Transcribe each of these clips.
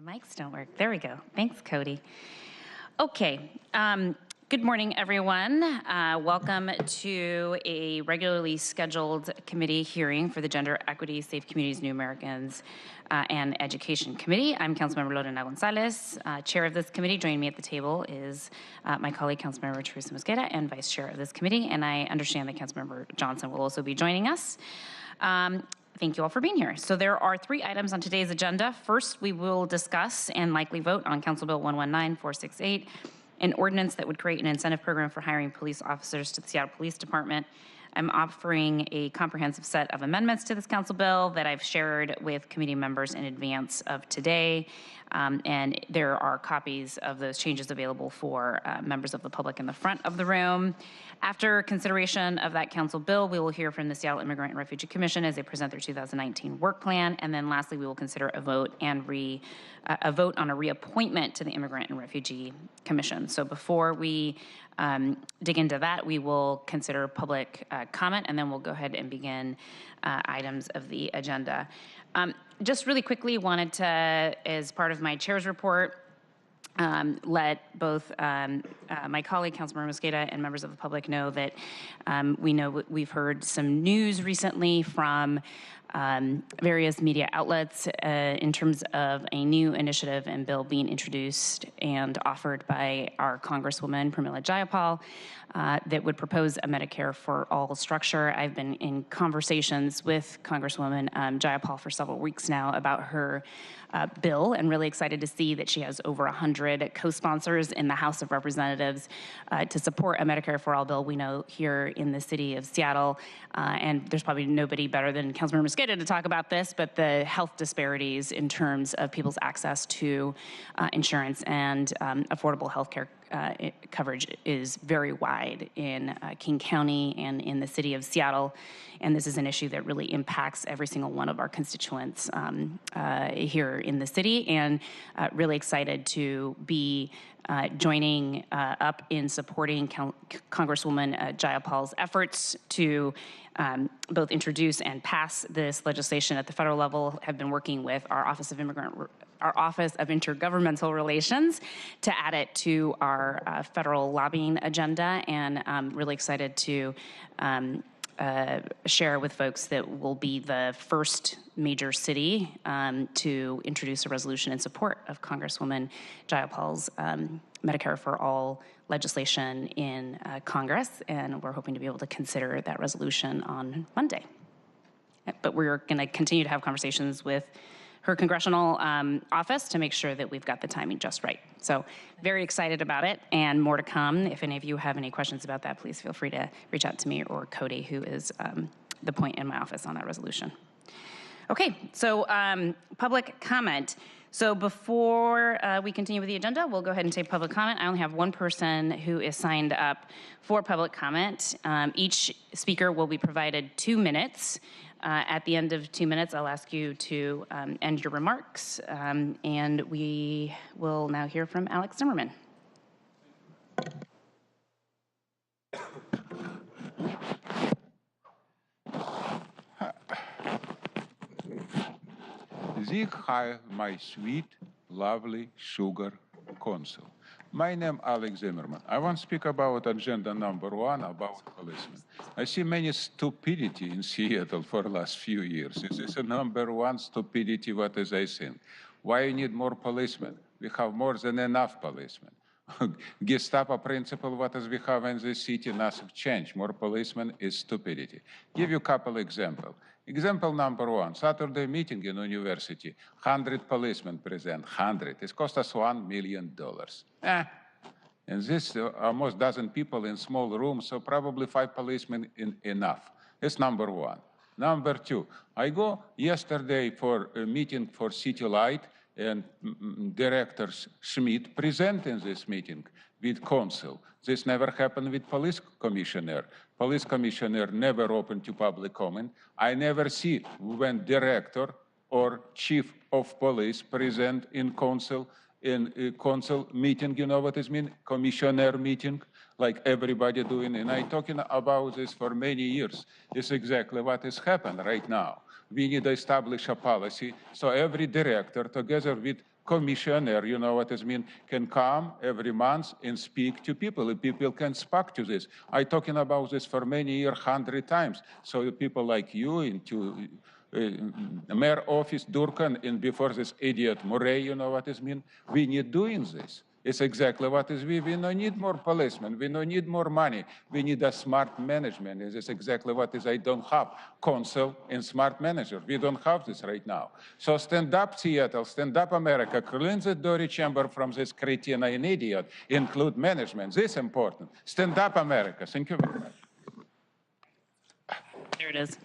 Mics don't work. There we go. Thanks, Cody. Okay. Good morning, everyone. Welcome to a regularly scheduled committee hearing for the Gender Equity, Safe Communities, New Americans, and Education Committee. I'm Councilmember Lorena Gonzalez, chair of this committee. Joining me at the table is my colleague, Councilmember Teresa Mosqueda, and vice chair of this committee. And I understand that Councilmember Johnson will also be joining us. Thank you all for being here. So there are 3 items on today's agenda. First, we will discuss and likely vote on Council Bill 119468, an ordinance that would create an incentive program for hiring police officers to the Seattle Police Department. I'm offering a comprehensive set of amendments to this council bill that I've shared with committee members in advance of today. And there are copies of those changes available for members of the public in the front of the room. After consideration of that council bill, we will hear from the Seattle Immigrant and Refugee Commission as they present their 2019 work plan. And then lastly, we will consider a vote on a reappointment to the Immigrant and Refugee Commission. So before we dig into that, we will consider public comment, and then we'll go ahead and begin items of the agenda. Just really quickly, wanted to, as part of my chair's report, let both my colleague, Councilmember Mosqueda, and members of the public know that we've heard some news recently from various media outlets in terms of a new initiative and bill being introduced and offered by our Congresswoman, Pramila Jayapal, that would propose a Medicare for All structure. I've been in conversations with Congresswoman Jayapal for several weeks now about her bill, and really excited to see that she has over 100 co-sponsors in the House of Representatives to support a Medicare for All bill. We know here in the city of Seattle, and there's probably nobody better than Councilmember Mosqueda to talk about this, but the health disparities in terms of people's access to insurance and affordable health care coverage is very wide in King County and in the city of Seattle. And this is an issue that really impacts every single one of our constituents here in the city, and really excited to be joining up in supporting Congresswoman Jayapal's efforts to both introduce and pass this legislation at the federal level. Have been working with our Office of Intergovernmental Relations to add it to our federal lobbying agenda, and I'm really excited to share with folks that will be the first major city to introduce a resolution in support of Congresswoman Jayapal's Medicare for All legislation in Congress, and we're hoping to be able to consider that resolution on Monday. But we're going to continue to have conversations with her congressional office to make sure that we've got the timing just right. So very excited about it, and more to come. If any of you have any questions about that, please feel free to reach out to me or Cody, who is the point in my office on that resolution. Okay, so public comment. So before we continue with the agenda, we'll go ahead and take public comment. I only have one person who is signed up for public comment. Each speaker will be provided 2 minutes. At the end of 2 minutes, I'll ask you to end your remarks, and we will now hear from Alex Zimmerman. Zig hi, my sweet, lovely sugar council. My name Alex Zimmerman. I want to speak about agenda number 1, about policemen. I see many stupidity in Seattle for the last few years. This is a number 1 stupidity, what is I think. Why you need more policemen? We have more than enough policemen. Gestapo principle, what is we have in the city, nothing changed. More policemen is stupidity. Give you a couple examples. Example number 1, Saturday meeting in university, 100 policemen present, 100. It cost us $1 million. And this almost dozen people in small room, so probably 5 policemen enough. That's number 1. Number 2, I go yesterday for a meeting for City Light, and Director Schmidt presenting this meeting with council. This never happened with police commissioner. Police commissioner never opened to public comment. I never see when director or chief of police present in council meeting. You know what it means? Commissioner meeting, like everybody doing. And I'm talking about this for many years. It's exactly what is happening right now. We need to establish a policy so every director, together with commissioner, you know what it means, can come every month and speak to people. And people can speak to this. I'm talking about this for many years, 100 times. So people like you into mayor office, Durkan, and before this idiot Murray, you know what it means? We need doing this. It's exactly what is we don't need more policemen, we don't need more money, we need a smart management. It's exactly what is I don't have, council and smart manager. We don't have this right now. So stand up Seattle, stand up America, clean the dirty chamber from this cretin and idiot, include management, this is important. Stand up America, thank you very much. There it is.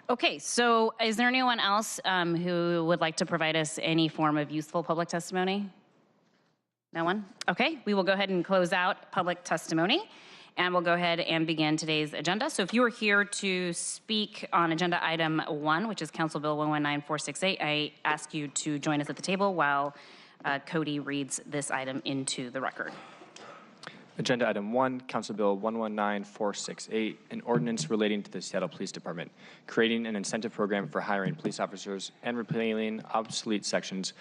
Okay, so is there anyone else who would like to provide us any form of useful public testimony? No one? Okay, we will go ahead and close out public testimony, and we'll go ahead and begin today's agenda. So if you are here to speak on agenda item 1, which is Council Bill 119468, I ask you to join us at the table while Cody reads this item into the record. Agenda item 1, Council Bill 119468, an ordinance relating to the Seattle Police Department, creating an incentive program for hiring police officers and repealing obsolete sections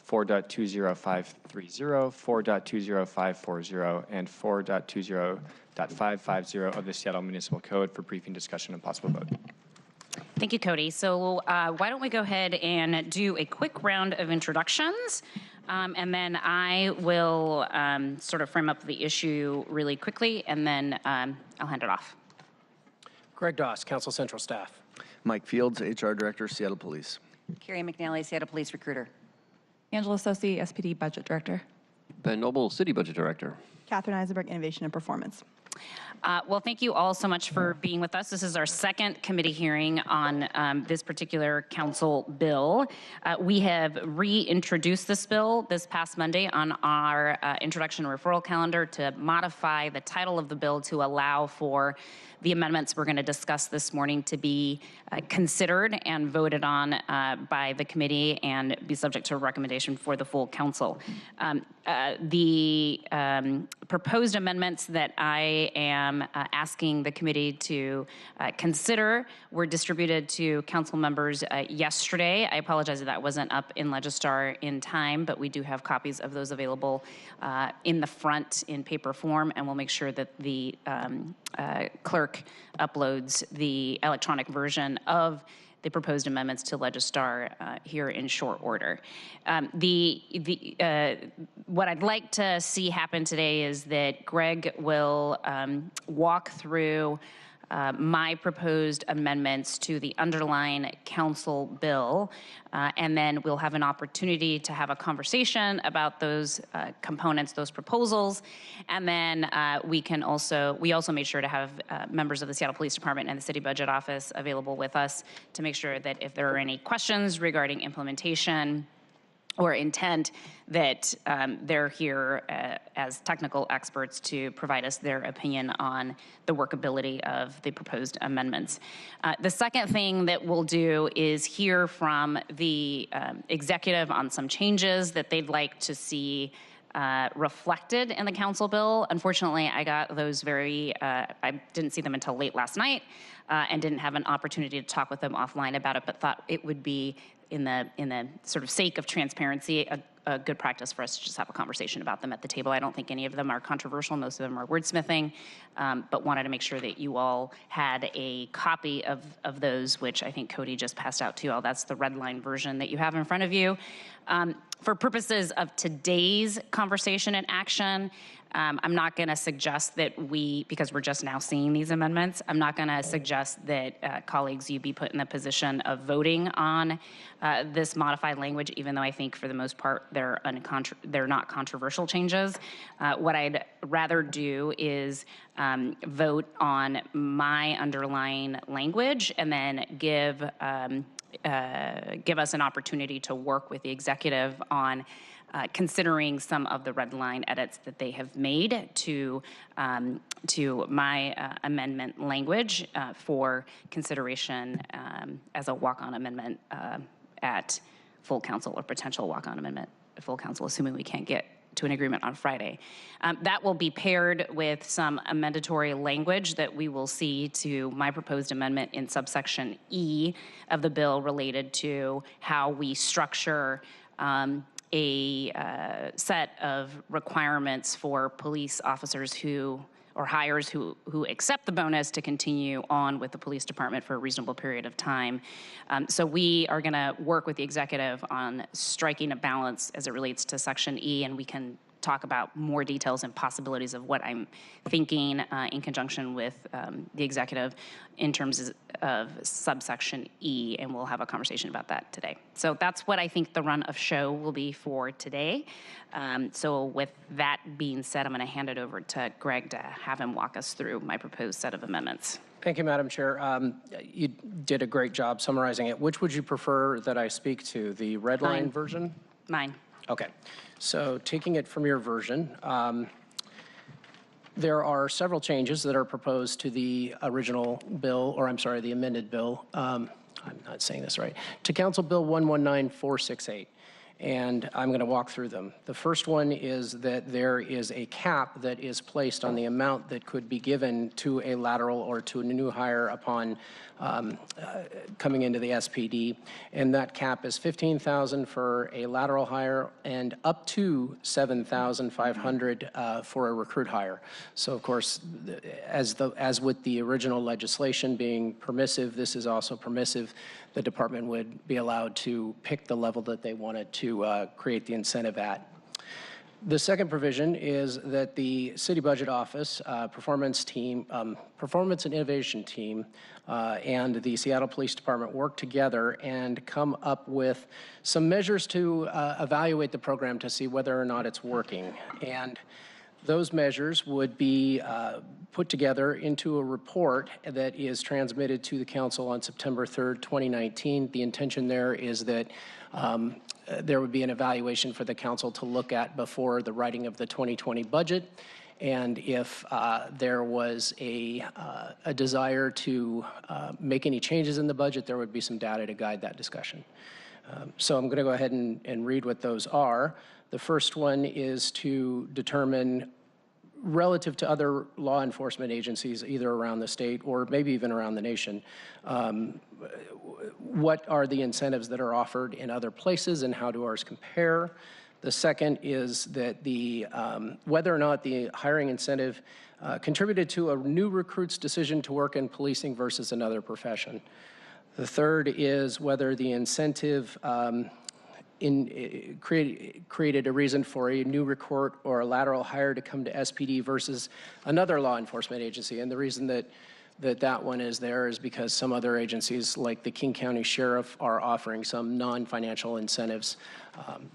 4.20530, 4.20540, and 4.20.550 of the Seattle Municipal Code for briefing, discussion, and possible vote. Thank you, Cody. So why don't we go ahead and do a quick round of introductions, and then I will sort of frame up the issue really quickly, and then I'll hand it off. Greg Doss, Council Central Staff. Mike Fields, HR Director, Seattle Police. Carrie McNally, Seattle Police Recruiter. Angela Sosi, SPD Budget Director. Ben Noble, City Budget Director. Catherine Eisenberg, Innovation and Performance. Well, thank you all so much for being with us. This is our second committee hearing on this particular council bill. We have reintroduced this bill this past Monday on our introduction referral calendar to modify the title of the bill to allow for the amendments we're going to discuss this morning to be considered and voted on by the committee and be subject to a recommendation for the full council. The proposed amendments that I am asking the committee to consider were distributed to council members yesterday. I apologize that that wasn't up in Legistar in time, but we do have copies of those available in the front in paper form, and we'll make sure that the clerk uploads the electronic version of the proposed amendments to Legistar here in short order. What I'd like to see happen today is that Greg will walk through my proposed amendments to the underlying council bill, and then we'll have an opportunity to have a conversation about those components, those proposals, and then we also made sure to have members of the Seattle Police Department and the City Budget Office available with us to make sure that if there are any questions regarding implementation or intent, that they're here as technical experts to provide us their opinion on the workability of the proposed amendments. The second thing that we'll do is hear from the executive on some changes that they'd like to see reflected in the council bill. Unfortunately, I got those I didn't see them until late last night and didn't have an opportunity to talk with them offline about it, but thought it would be in the sort of sake of transparency, a good practice for us to just have a conversation about them at the table. I don't think any of them are controversial. Most of them are wordsmithing, but wanted to make sure that you all had a copy of those, which I think Cody just passed out to you all. That's the red line version that you have in front of you. For purposes of today's conversation and action, I'm not going to suggest that because we're just now seeing these amendments, I'm not going to suggest that colleagues, you be put in the position of voting on this modified language, even though I think for the most part they're not controversial changes. What I'd rather do is vote on my underlying language and then give us an opportunity to work with the executive on considering some of the red line edits that they have made to my amendment language for consideration as a walk-on amendment at full council, or potential walk-on amendment at full council, assuming we can't get to an agreement on Friday. That will be paired with some amendatory language that we will see to my proposed amendment in subsection E of the bill related to how we structure a set of requirements for police officers or hires who accept the bonus to continue on with the police department for a reasonable period of time. So we are going to work with the executive on striking a balance as it relates to Section E, and we can talk about more details and possibilities of what I'm thinking in conjunction with the executive in terms of subsection E, and we'll have a conversation about that today. So that's what I think the run of show will be for today. So with that being said, I'm going to hand it over to Greg to have him walk us through my proposed set of amendments. Thank you, Madam Chair. You did a great job summarizing it. Which would you prefer that I speak to, the red line Mine. version? Mine. Okay, so taking it from your version, there are several changes that are proposed to the original bill, or I'm sorry, the amended bill. I'm not saying this right. To Council Bill 119468. And I'm going to walk through them. The first one is that there is a cap that is placed on the amount that could be given to a lateral or to a new hire upon coming into the SPD, and that cap is $15,000 for a lateral hire and up to $7,500 for a recruit hire. So, of course, as with the original legislation being permissive, this is also permissive. The department would be allowed to pick the level that they wanted to create the incentive at. The second provision is that the City Budget Office, Performance and Innovation Team, and the Seattle Police Department work together and come up with some measures to evaluate the program to see whether or not it's working. And those measures would be put together into a report that is transmitted to the council on September 3rd, 2019. The intention there is that there would be an evaluation for the council to look at before the writing of the 2020 budget. And if there was a desire to make any changes in the budget, there would be some data to guide that discussion. So I'm going to go ahead and read what those are. The first one is to determine, relative to other law enforcement agencies, either around the state or maybe even around the nation, what are the incentives that are offered in other places and how do ours compare? The second is that whether or not the hiring incentive contributed to a new recruit's decision to work in policing versus another profession. The third is whether the incentive created a reason for a new recruit or a lateral hire to come to SPD versus another law enforcement agency. And the reason that one is there is because some other agencies, like the King County Sheriff, are offering some non-financial incentives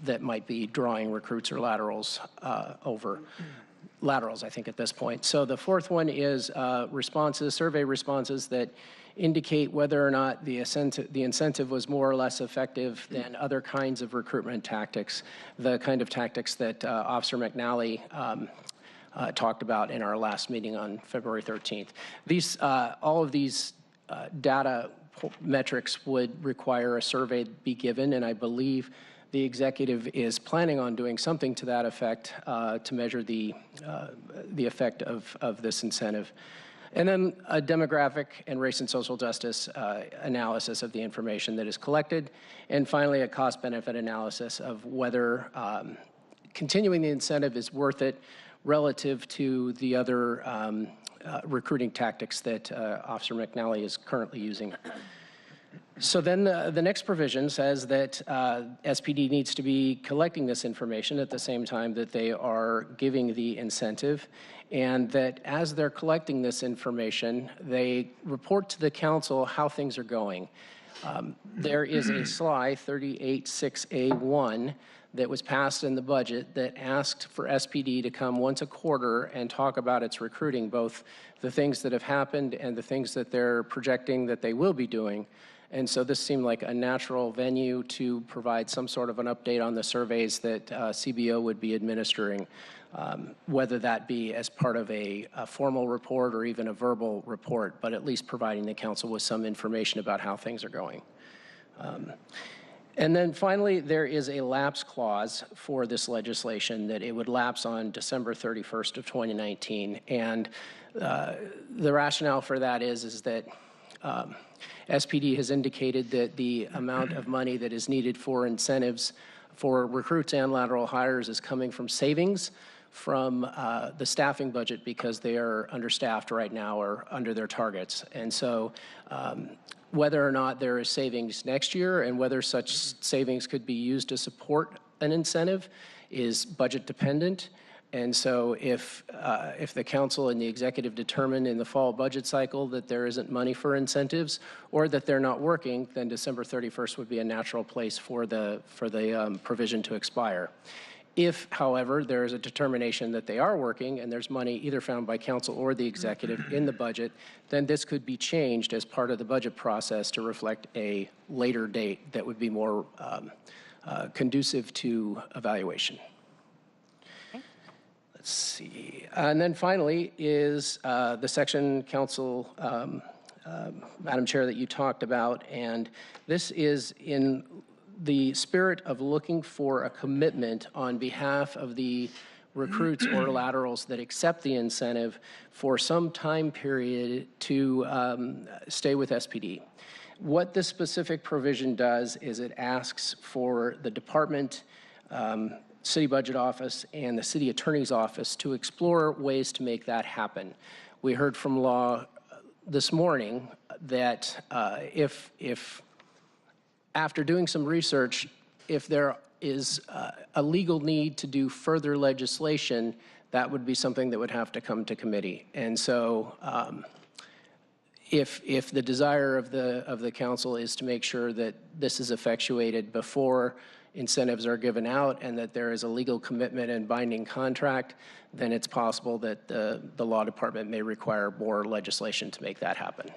that might be drawing recruits or laterals over laterals, I think, at this point. So the fourth one is survey responses that indicate whether or not the incentive was more or less effective than other kinds of recruitment tactics, the kind of tactics that Officer McNally talked about in our last meeting on February 13th. All of these data metrics would require a survey be given, and I believe the executive is planning on doing something to that effect to measure the effect of this incentive. And then a demographic and race and social justice analysis of the information that is collected. And finally, a cost-benefit analysis of whether continuing the incentive is worth it relative to the other recruiting tactics that Officer McNally is currently using. So then the next provision says that SPD needs to be collecting this information at the same time that they are giving the incentive, and that as they're collecting this information, they report to the council how things are going. There is a SLY 386A1 that was passed in the budget that asked for SPD to come once a quarter and talk about its recruiting, both the things that have happened and the things that they're projecting that they will be doing. And so this seemed like a natural venue to provide some sort of an update on the surveys that CBO would be administering, whether that be as part of a formal report or even a verbal report, but at least providing the council with some information about how things are going. And then finally, there is a lapse clause for this legislation that it would lapse on December 31st of 2019. And the rationale for that is that SPD has indicated that the amount of money that is needed for incentives for recruits and lateral hires is coming from savings from the staffing budget because they are understaffed right now or under their targets. And so whether or not there is savings next year and whether such savings could be used to support an incentive is budget dependent. And so if the council and the executive determine in the fall budget cycle that there isn't money for incentives or that they're not working, then December 31st would be a natural place for the provision to expire. If, however, there is a determination that they are working and there's money either found by council or the executive in the budget, then this could be changed as part of the budget process to reflect a later date that would be more conducive to evaluation. Let's see. And then finally is the section, Council, Madam Chair, that you talked about. And this is in the spirit of looking for a commitment on behalf of the recruits or laterals that accept the incentive for some time period to stay with SPD. What this specific provision does is it asks for the department, city budget office, and the city attorney's office to explore ways to make that happen. We heard from law this morning that if after doing some research, if there is a legal need to do further legislation, that would be something that would have to come to committee. And so if the desire of the council is to make sure that this is effectuated before incentives are given out and that there is a legal commitment and binding contract, then it's possible that the law department may require more legislation to make that happen.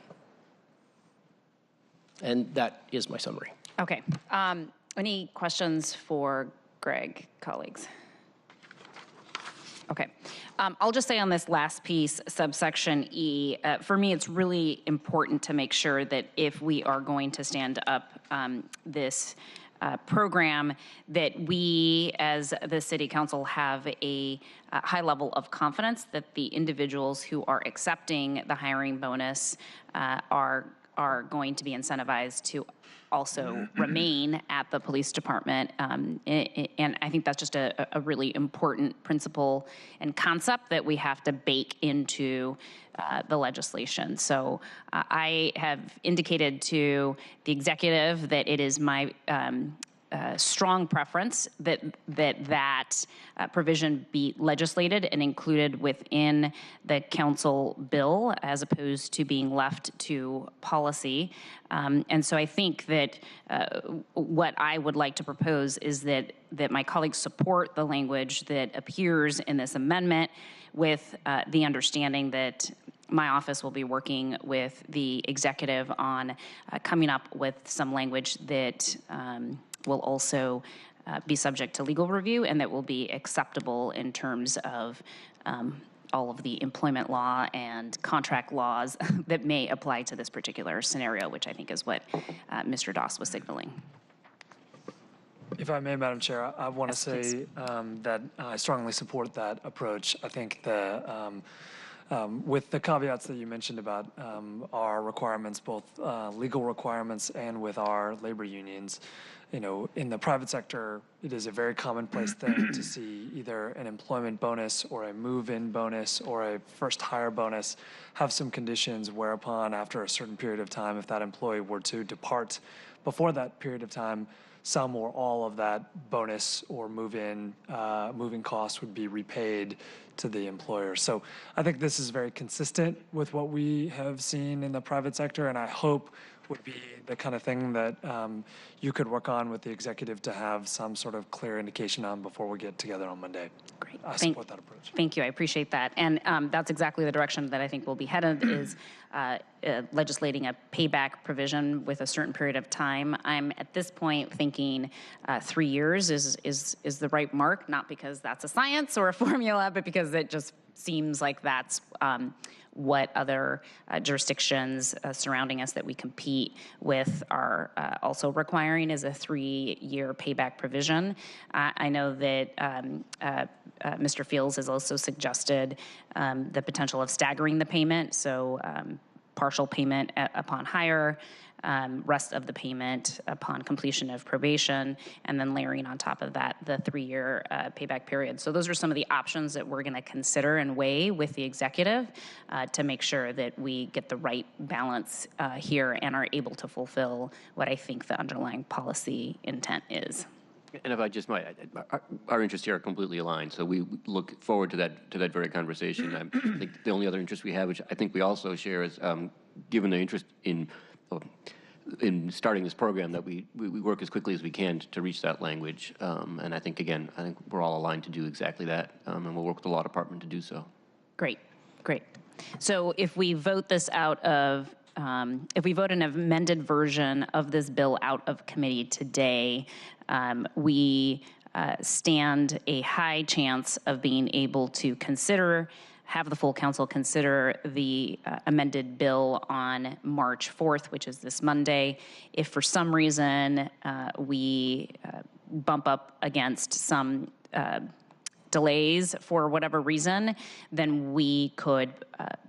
And that is my summary. Okay. Any questions for Greg, colleagues? Okay. I'll just say on this last piece, subsection E, for me, it's really important to make sure that if we are going to stand up this program, that we as the city council have a high level of confidence that the individuals who are accepting the hiring bonus are going to be incentivized to also remain at the police department. And I think that's just a really important principle and concept that we have to bake into the legislation. So I have indicated to the executive that it is my strong preference that provision be legislated and included within the council bill as opposed to being left to policy. And so I think that what I would like to propose is that my colleagues support the language that appears in this amendment with the understanding that my office will be working with the executive on coming up with some language that will also be subject to legal review and that will be acceptable in terms of all of the employment law and contract laws that may apply to this particular scenario, which I think is what Mr. Doss was signaling. If I may, Madam Chair, I want to say that I strongly support that approach. I think with the caveats that you mentioned about our requirements, both legal requirements and with our labor unions, you know, in the private sector, it is a very commonplace thing to see either an employment bonus or a move-in bonus or a first hire bonus have some conditions whereupon after a certain period of time, if that employee were to depart before that period of time, some or all of that bonus or moving costs would be repaid to the employer. So I think this is very consistent with what we have seen in the private sector, and I hope would be the kind of thing that you could work on with the executive to have some sort of clear indication on before we get together on Monday. Great. I support that approach. Thank you. I appreciate that. And that's exactly the direction that I think we'll be headed is legislating a payback provision with a certain period of time. I'm at this point thinking 3 years is the right mark, not because that's a science or a formula, but because it just seems like that's what other jurisdictions surrounding us that we compete with are also requiring is a 3-year payback provision. I know that Mr. Fields has also suggested the potential of staggering the payment. So partial payment upon hire, rest of the payment upon completion of probation, and then layering on top of that the 3-year payback period. So those are some of the options that we're going to consider and weigh with the executive to make sure that we get the right balance here and are able to fulfill what I think the underlying policy intent is. And if I just might, our interests here are completely aligned, so we look forward to that very conversation. I think the only other interest we have, which I think we also share, is given the interest in starting this program, that we work as quickly as we can to reach that language. And I think, again, we're all aligned to do exactly that, and we'll work with the law department to do so. Great, great. So if we vote this out of, if we vote an amended version of this bill out of committee today, we stand a high chance of being able to have the full council consider the amended bill on March 4th, which is this Monday. If for some reason we bump up against some delays for whatever reason, then we could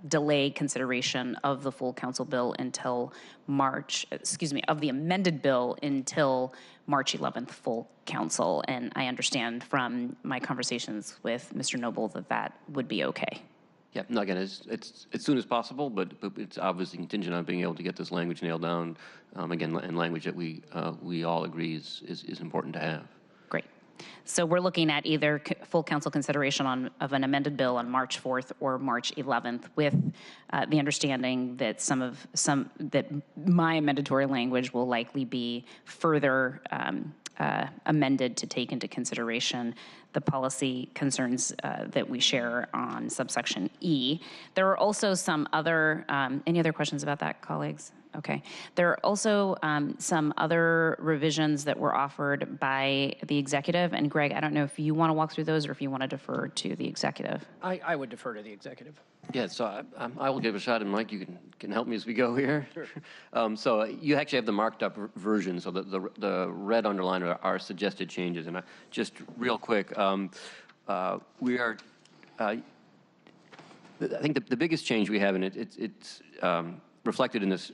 delay consideration of the full council bill until of the amended bill until March 11th full council. And I understand from my conversations with Mr. Noble that would be okay. Yeah, no, again, it's as soon as possible, but it's obviously contingent on being able to get this language nailed down, again, and language that we all agree is important to have. Great. So we're looking at either full council consideration of an amended bill on March 4th or March 11th, with the understanding that that my amendatory language will likely be further amended to take into consideration the policy concerns that we share on subsection E. There are also some other, any other questions about that, colleagues? Okay. There are also some other revisions that were offered by the executive. And Greg, I don't know if you want to walk through those or if you want to defer to the executive. I would defer to the executive. Yeah, so I will give a shot, and Mike, you can help me as we go here. Sure. So you actually have the marked up version, so the red underline are our suggested changes. And just real quick, we are, I think the biggest change we have, and it's reflected in this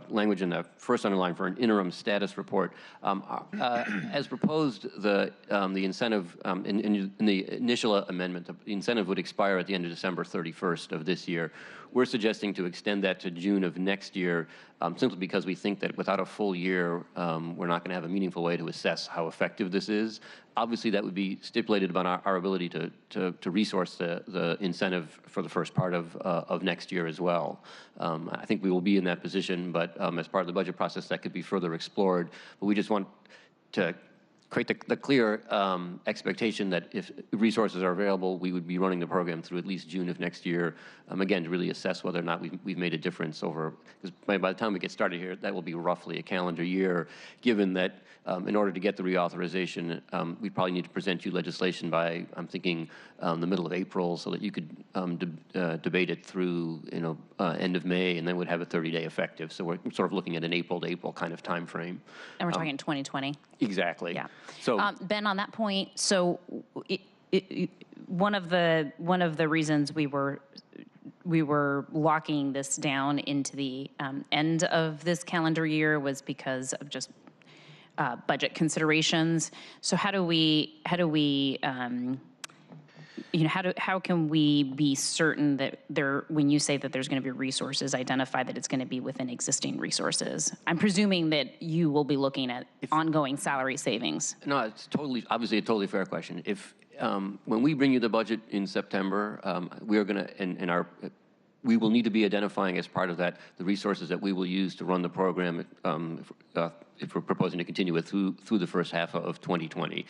language in the first underline for an interim status report. As proposed, the incentive in the initial amendment, the incentive would expire at the end of December 31st of this year. We're suggesting to extend that to June of next year, simply because we think that without a full year, we're not going to have a meaningful way to assess how effective this is. Obviously, that would be stipulated upon our ability to resource the incentive for the first part of next year as well. I think we will be in that position, but as part of the budget process, that could be further explored. But we just want to create the clear expectation that if resources are available, we would be running the program through at least June of next year, again, to really assess whether or not we've made a difference over, because by the time we get started here, that will be roughly a calendar year, given that in order to get the reauthorization, we'd probably need to present you legislation by, I'm thinking, the middle of April, so that you could debate it through, end of May, and then would have a 30-day effective. So we're sort of looking at an April to April kind of time frame. And we're talking 2020. Exactly. Yeah. So Ben, on that point, so one of the reasons we were locking this down into the end of this calendar year was because of just budget considerations. So how can we be certain that when you say that there's going to be resources, identify that it's going to be within existing resources? I'm presuming that you will be looking at ongoing salary savings. No, it's obviously a totally fair question. If when we bring you the budget in September, we are going to, we will need to be identifying as part of that the resources that we will use to run the program if we're proposing to continue it through the first half of 2020.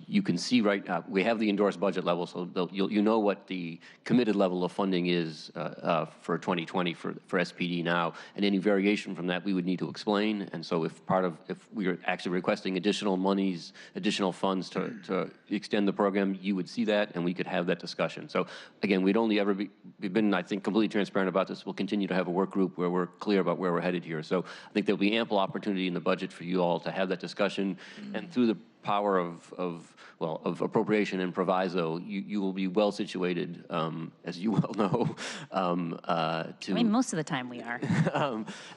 You can see right now, we have the endorsed budget level, so you know what the committed level of funding is for 2020 for SPD now, and any variation from that we would need to explain. And so if we are actually requesting additional monies, additional funds to extend the program, you would see that and we could have that discussion. So again, we've been, I think, completely transparent about this. We'll continue to have a work group where we're clear about where we're headed here. So I think there'll be ample opportunity in the budget for you all to have that discussion, and through power of appropriation and proviso, you will be well situated, as you well know, to. I mean, most of the time we are.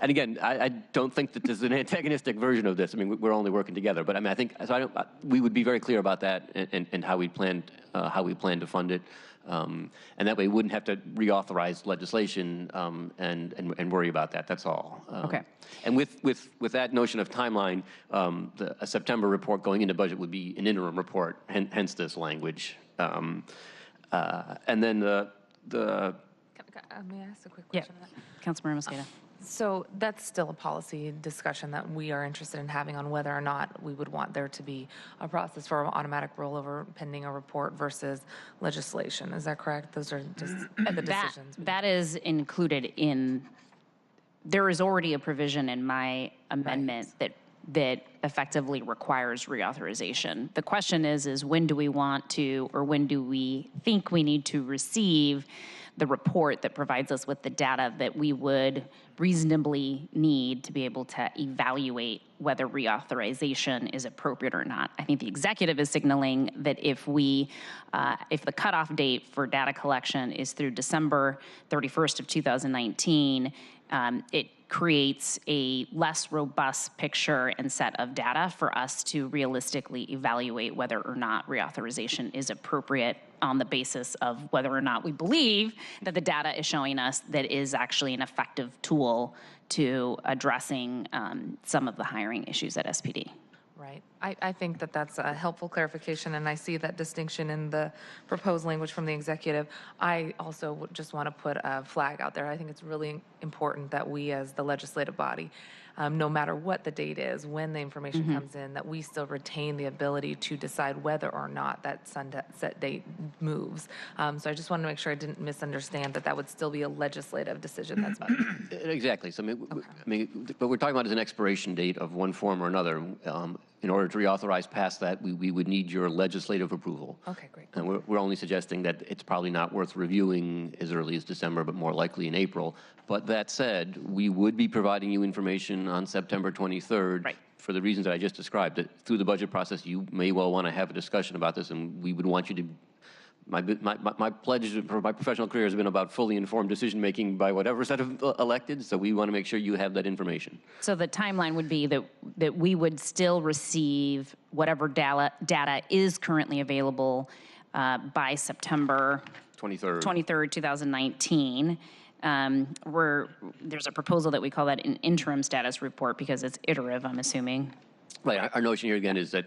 And again, I don't think that there's an antagonistic version of this. I mean, we're only working together. But I mean, I think so. We would be very clear about that and how we plan to fund it. And that way, we wouldn't have to reauthorize legislation and worry about that. That's all. Okay. And with that notion of timeline, a September report going into budget would be an interim report, hence this language. And then the May I ask a quick Yeah, question? on that? Councilmember Mosqueda. So that's still a policy discussion that we are interested in having on whether or not we would want there to be a process for automatic rollover pending a report versus legislation. Is that correct? Those are just the decisions. That is included in, there is already a provision in my amendment that effectively requires reauthorization. The question is when do we want to, or when do we think we need to receive the report that provides us with the data that we would reasonably need to be able to evaluate whether reauthorization is appropriate or not. I think the executive is signaling that if the cutoff date for data collection is through December 31st of 2019, it creates a less robust picture and set of data for us to realistically evaluate whether or not reauthorization is appropriate on the basis of whether or not we believe that the data is showing us that is actually an effective tool to addressing some of the hiring issues at SPD. Right. I think that that's a helpful clarification, and I see that distinction in the proposed language from the executive. I also just want to put a flag out there. I think it's really important that we, as the legislative body, no matter what the date is, when the information comes in, that we still retain the ability to decide whether or not that sunset date moves. So I just wanted to make sure I didn't misunderstand that would still be a legislative decision that's made. Exactly. So I mean, what we're talking about is an expiration date of one form or another. In order to reauthorize past that, we would need your legislative approval. Okay, great. And we're only suggesting that it's probably not worth reviewing as early as December, but more likely in April. But that said, we would be providing you information on September 23rd. Right. For the reasons that I just described. That through the budget process, you may well want to have a discussion about this, and we would want you to. My pledge for my professional career has been about fully informed decision-making by whatever set of elected, so we want to make sure you have that information. So the timeline would be that we would still receive whatever data is currently available by September 23rd, 2019. There's a proposal that we call that an interim status report because it's iterative, I'm assuming. Right. Our notion here again is that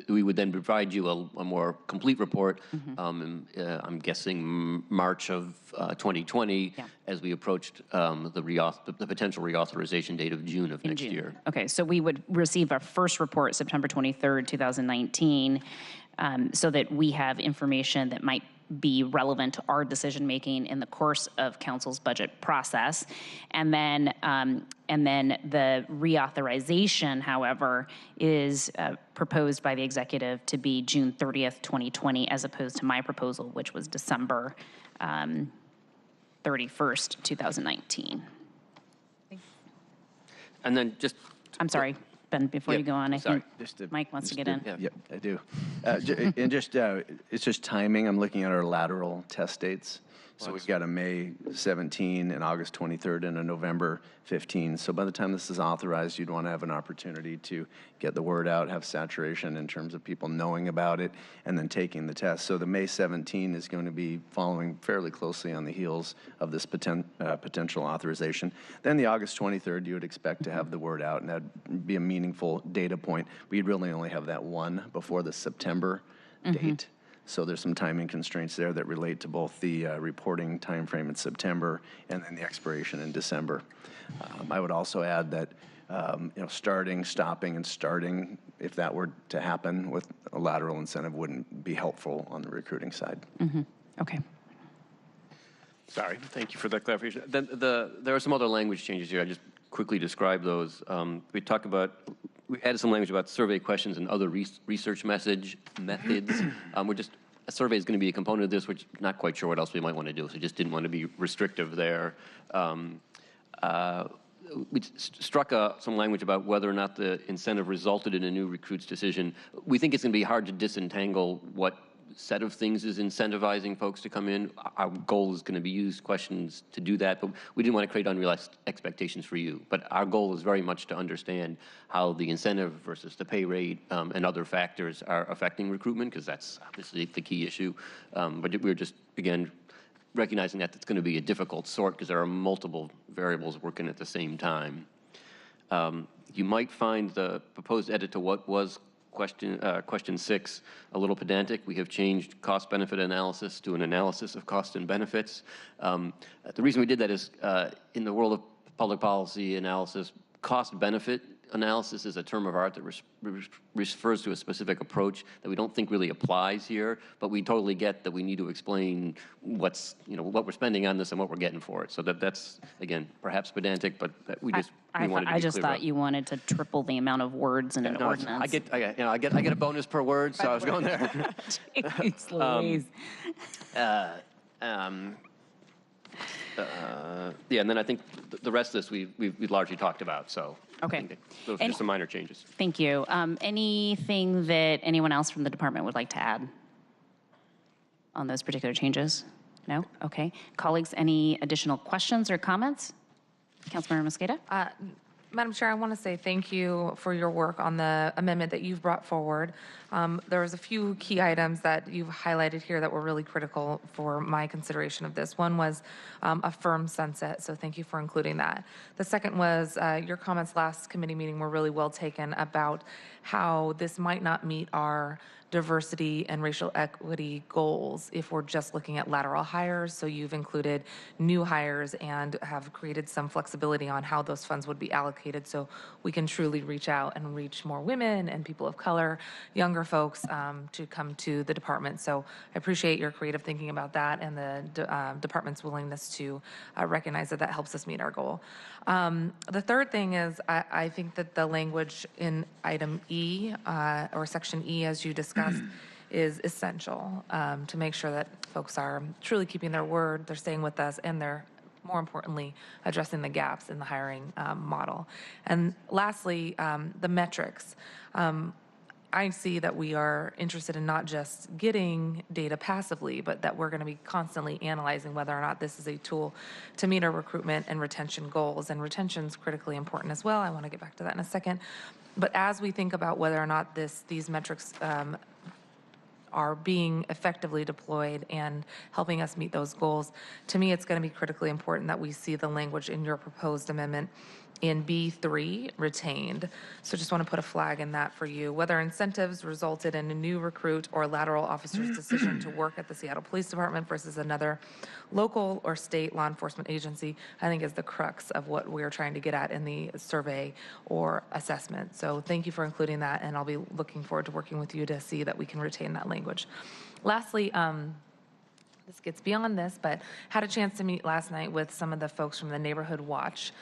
we would then provide you a more complete report. I'm guessing March of 2020, as we approached the potential reauthorization date of June of next year. Okay, so we would receive our first report September 23rd, 2019, so that we have information that might be relevant to our decision making in the course of council's budget process, and then the reauthorization, however, is proposed by the executive to be June 30th, 2020, as opposed to my proposal, which was December 31st, 2019. And then just. I'm sorry, Ben, before you go on, I think Just Mike wants to get in. Yep, I do. And just, it's just timing. I'm looking at our lateral test dates. So we've got a May 17, an August 23rd, and a November 15. So by the time this is authorized, you'd want to have an opportunity to get the word out, have saturation in terms of people knowing about it, and then taking the test. So the May 17 is going to be following fairly closely on the heels of this potential authorization. Then the August 23rd, you would expect to have the word out, and that'd be a meaningful data point. We'd really only have that one before the September date. So there's some timing constraints there that relate to both the reporting timeframe in September and then the expiration in December. I would also add that starting, stopping, and starting, if that were to happen with a lateral incentive, wouldn't be helpful on the recruiting side. Okay. Sorry, thank you for that clarification. Then there are some other language changes here. I just quickly describe those. We added some language about survey questions and other research methods. A survey is going to be a component of this, which I'm not quite sure what else we might want to do, so just didn't want to be restrictive there. we struck some language about whether or not the incentive resulted in a new recruit's decision. We think it's going to be hard to disentangle what set of things is incentivizing folks to come in. Our goal is going to be use questions to do that, but we didn't want to create unrealistic expectations for you. But our goal is very much to understand how the incentive versus the pay rate and other factors are affecting recruitment, because that's obviously the key issue. But we're just, again, recognizing that it's going to be a difficult sort because there are multiple variables working at the same time. You might find the proposed edit to what was question 6 a little pedantic. We have changed cost-benefit analysis to an analysis of cost and benefits. The reason we did that is in the world of public policy analysis, cost-benefit analysis is a term of art that refers to a specific approach that we don't think really applies here, but we totally get that we need to explain what we're spending on this and what we're getting for it. So that's, again, perhaps pedantic, but we wanted to be clear. I just thought you wanted to triple the amount of words in an ordinance. I get a bonus per word, so I was going there. Jeez Louise. Yeah, and then I think the rest of this we've largely talked about, so. Okay. Those are just some minor changes. Thank you. Anything that anyone else from the department would like to add on those particular changes? No? Okay. Colleagues, any additional questions or comments? Councilmember Mosqueda? Madam Chair, I want to say thank you for your work on the amendment that you've brought forward. There was a few key items that you've highlighted here that were really critical for my consideration of this. One was a firm sunset, so thank you for including that. The second was your comments last committee meeting were really well taken about how this might not meet our diversity and racial equity goals if we're just looking at lateral hires. So you've included new hires and have created some flexibility on how those funds would be allocated so we can truly reach out and reach more women and people of color, younger folks to come to the department. So I appreciate your creative thinking about that and the department's willingness to recognize that that helps us meet our goal. The third thing is I think that the language in item E or section E, as you discussed, is essential to make sure that folks are truly keeping their word, they're staying with us, and they're, more importantly, addressing the gaps in the hiring model. And lastly, the metrics. I see that we are interested in not just getting data passively, but that we're going to be constantly analyzing whether or not this is a tool to meet our recruitment and retention goals. And retention is critically important as well. I want to get back to that in a second. But as we think about whether or not these metrics are being effectively deployed and helping us meet those goals, to me it's going to be critically important that we see the language in your proposed amendment in B3 retained. So just want to put a flag in that for you. Whether incentives resulted in a new recruit or lateral officer's decision to work at the Seattle Police Department versus another local or state law enforcement agency, I think is the crux of what we're trying to get at in the survey or assessment. So thank you for including that, and I'll be looking forward to working with you to see that we can retain that language. Lastly, this gets beyond this, but had a chance to meet last night with some of the folks from the Neighborhood Watch,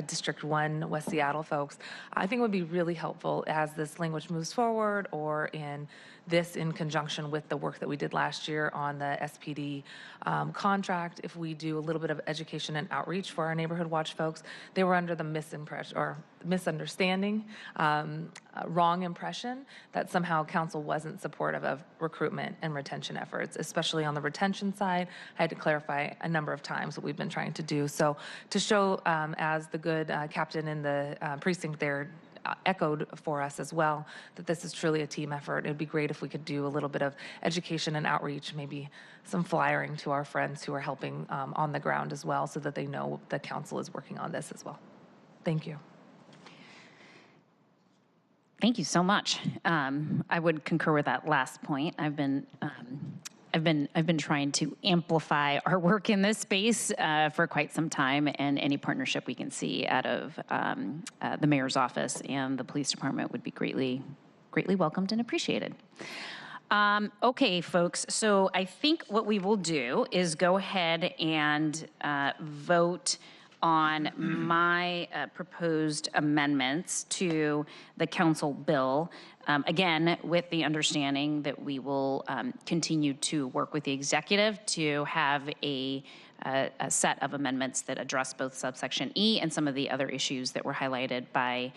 District 1 West Seattle folks. I think it would be really helpful as this language moves forward, or in conjunction with the work that we did last year on the SPD contract, if we do a little bit of education and outreach for our Neighborhood Watch folks. They were under the misunderstanding, wrong impression that somehow council wasn't supportive of recruitment and retention efforts, especially on the retention side. I had to clarify a number of times what we've been trying to do. So to show, as the good captain in the precinct there echoed for us as well, that this is truly a team effort. It would be great if we could do a little bit of education and outreach, maybe some flyering to our friends who are helping on the ground as well, so that they know the council is working on this as well. Thank you. Thank you so much. I would concur with that last point. I've been trying to amplify our work in this space for quite some time, and any partnership we can see out of the mayor's office and the police department would be greatly welcomed and appreciated. Okay, folks, so I think what we will do is go ahead and vote on my proposed amendments to the council bill. Again, with the understanding that we will continue to work with the executive to have a a set of amendments that address both subsection E and some of the other issues that were highlighted by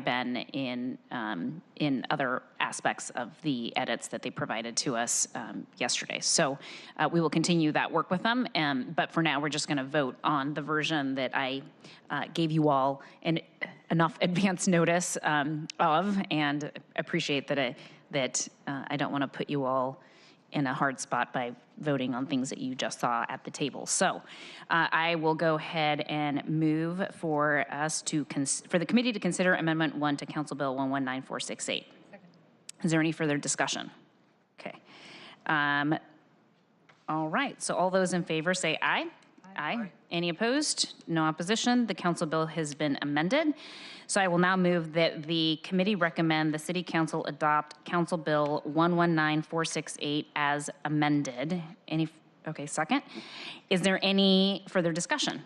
Ben in other aspects of the edits that they provided to us yesterday. So we will continue that work with them, but for now we're just going to vote on the version that I gave you all enough advance notice of, and appreciate that I don't want to put you all in a hard spot by voting on things that you just saw at the table. So I will go ahead and move for us to, for the committee to consider Amendment 1 to Council Bill 119468. Is there any further discussion? Okay. All right, so all those in favor say aye. Aye. Any opposed? No opposition. The council bill has been amended. So I will now move that the committee recommend the City Council adopt Council Bill 119468 as amended. Okay, second. Is there any further discussion?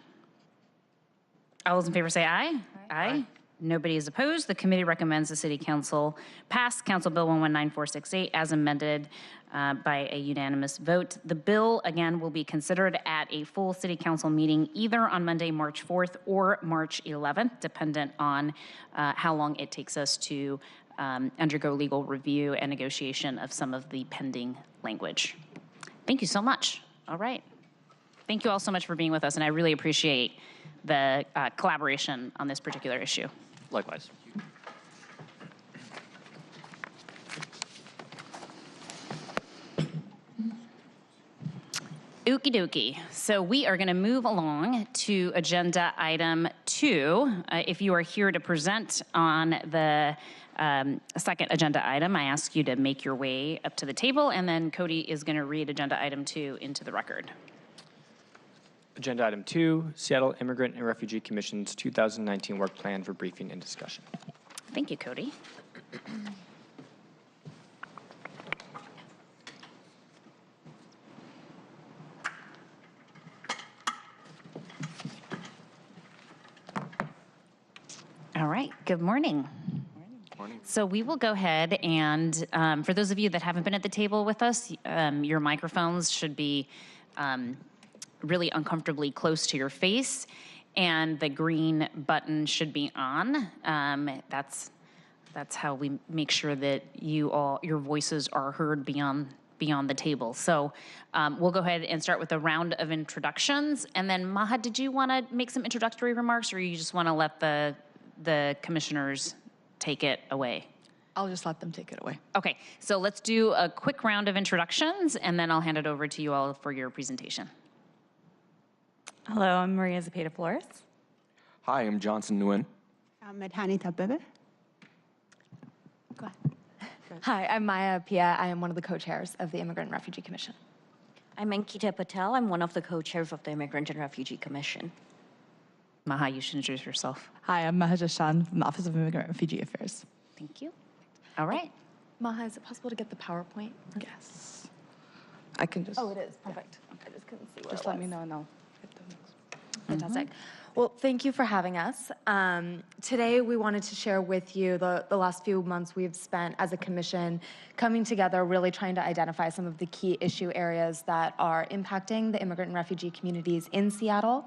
All those in favor say aye. Aye. Nobody is opposed. The committee recommends the City Council pass Council Bill 119468 as amended by a unanimous vote. The bill, again, will be considered at a full City Council meeting either on Monday, March 4th or March 11th, dependent on how long it takes us to undergo legal review and negotiation of some of the pending language. Thank you so much. All right. Thank you all so much for being with us, and I really appreciate the collaboration on this particular issue. Likewise. Okie dokie. So we are going to move along to agenda item 2. If you are here to present on the second agenda item, I ask you to make your way up to the table, and then Cody is going to read agenda item 2 into the record. Agenda item 2, Seattle Immigrant and Refugee Commission's 2019 work plan for briefing and discussion. Thank you, Cody. All right, good morning. Morning. So we will go ahead and, for those of you that haven't been at the table with us, your microphones should be really uncomfortably close to your face, and the green button should be on. That's how we make sure that your voices are heard beyond the table. So we'll go ahead and start with a round of introductions, and then Maha, did you want to make some introductory remarks, or you just want to let the commissioners take it away? I'll just let them take it away. Okay, so let's do a quick round of introductions, and then I'll hand it over to you all for your presentation. Hello, I'm Maria Zepeda-Flores. Hi, I'm Johnson Nguyen. I'm Medhani Tabebe. Go ahead. Hi, I'm Maya Pia. I am one of the co-chairs of the Immigrant and Refugee Commission. I'm Ankita Patel. I'm one of the co-chairs of the Immigrant and Refugee Commission. Maha, you should introduce yourself. Hi, I'm Maha Jashan from the Office of Immigrant and Refugee Affairs. Thank you. All right. Maha, is it possible to get the PowerPoint? Yes. I can just... Oh, it is. Perfect. I just couldn't see where Just it was. let me know and I'll hit the next. Fantastic. Well, thank you for having us. Today, we wanted to share with you the last few months we've spent as a commission coming together, really trying to identify some of the key issue areas that are impacting the immigrant and refugee communities in Seattle.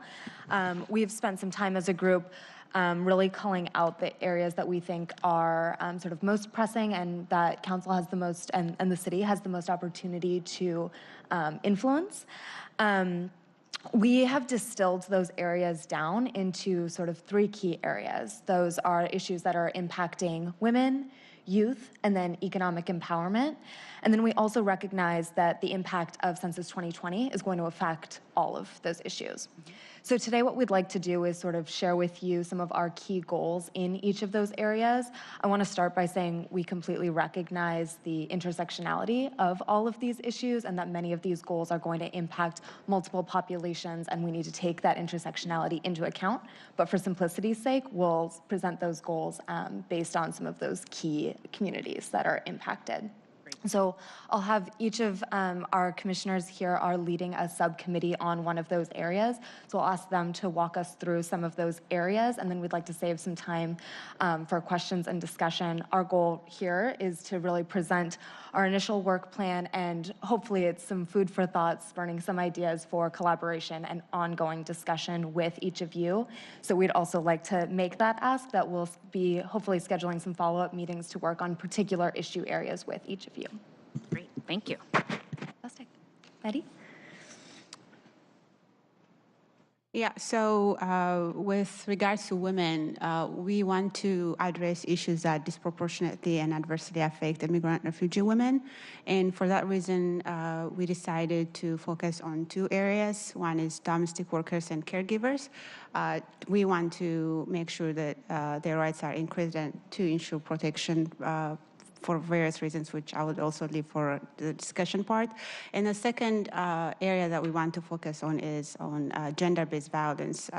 We've spent some time as a group really calling out the areas that we think are sort of most pressing and that council has the most, and the city has the most opportunity to influence. We have distilled those areas down into sort of 3 key areas. Those are issues that are impacting women, youth, and then economic empowerment. And then we also recognize that the impact of Census 2020 is going to affect all of those issues. So today what we'd like to do is sort of share with you some of our key goals in each of those areas. I want to start by saying we completely recognize the intersectionality of all of these issues and that many of these goals are going to impact multiple populations, and we need to take that intersectionality into account. But for simplicity's sake, we'll present those goals based on some of those key communities that are impacted. Great. So I'll have each of our commissioners here are leading a subcommittee on one of those areas. So I'll ask them to walk us through some of those areas, and then we'd like to save some time for questions and discussion. Our goal here is to really present our initial work plan, and hopefully it's some food for thought, spurning some ideas for collaboration and ongoing discussion with each of you. So we'd also like to make that ask that we'll be hopefully scheduling some follow-up meetings to work on particular issue areas with each of you. Great, thank you. Fantastic. Maddie? Yeah, so with regards to women, we want to address issues that disproportionately and adversely affect immigrant refugee women. And for that reason, we decided to focus on two areas. One is domestic workers and caregivers. We want to make sure that their rights are increased and to ensure protection for various reasons, which I would also leave for the discussion part. And the second area that we want to focus on is on gender-based violence